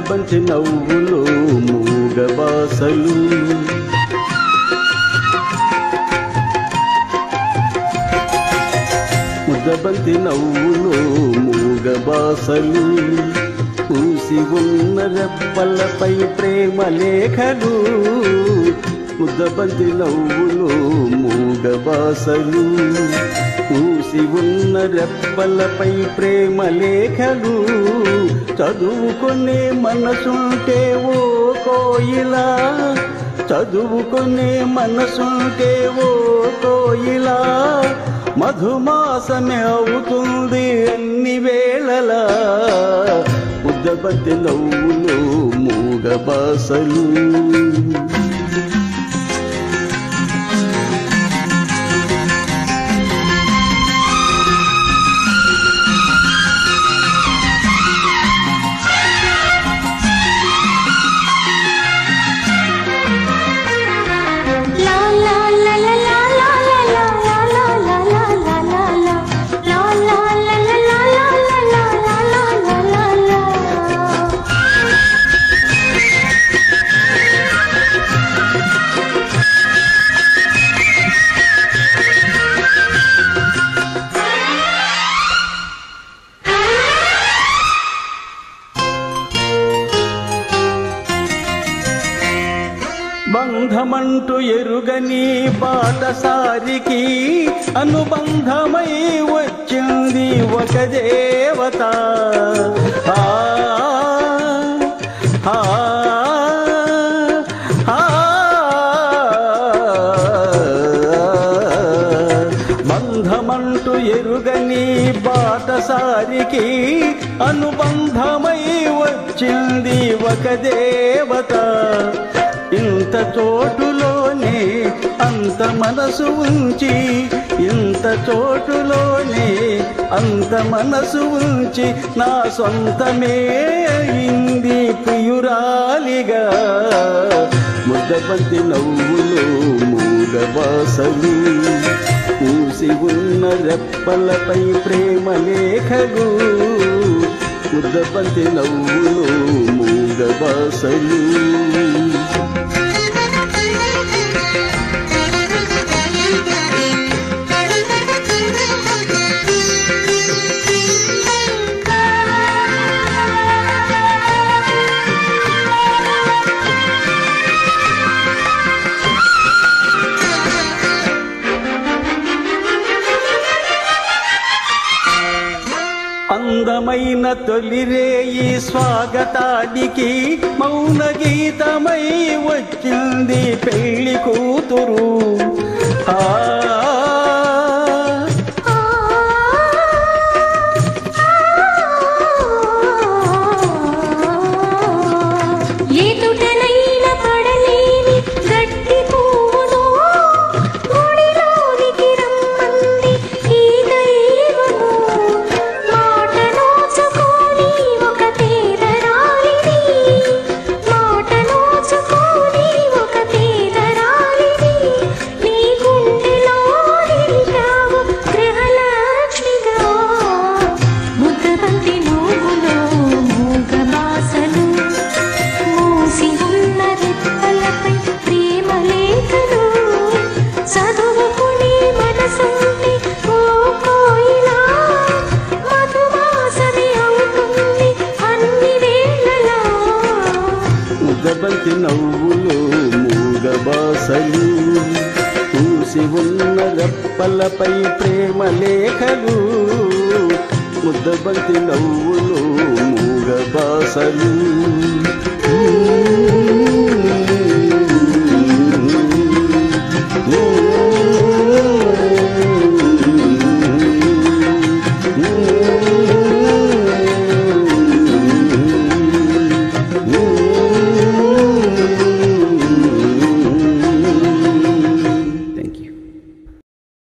ముద్దబంతి నవ్వులో మూగ బాసలు ముద్దబంతి నవ్వులో మూగ బాసలు పూసి ఉన్న రెప్పలపై ప్రేమ లేఖలు ముద్దబంతి నవ్వులో మూగ బాసలు పూసి ఉన్న రెప్పలపై ప్రేమ లేఖలు చదువుకునే మనసుంటే ఓ కోయిలా చదువుకునే మనసుంటే ఓ కోయిలా మధుమాసమే అవుతుంది అన్ని వేళలా ముద్దబంతి నవ్వులో మూగ బాసలు బంధమంటూ ఎరుగని బాటసారికి అనుబంధమై వచ్చింది ఒక దేవత బంధమంటూ ఎరుగని బాటసారికి అనుబంధమై వచ్చింది ఒక దేవత ఇంత చోటులోనే అంత మనసు ఉంచి ఇంత చోటులోనే అంత మనసు ఉంచి నా సొంతమే అయింది ప్రియురాలిగా ముద్దబంతి నవ్వులో మూగ బాసలు పూసి ఉన్న రెప్పలపై ప్రేమ లేఖలు ముద్దబంతి నవ్వులో మూగ బాసలు అందమైన తొలిరేయి స్వాగతానికి మౌన గీతమై వచ్చింది పెళ్లి కూతురు ముద్దబంతి నవ్వులో మూగ బాసలు పూసి ఉన్న రెప్పలపై ప్రేమ లేఖలు ముద్దబంతి నవ్వులో మూగ బాసలు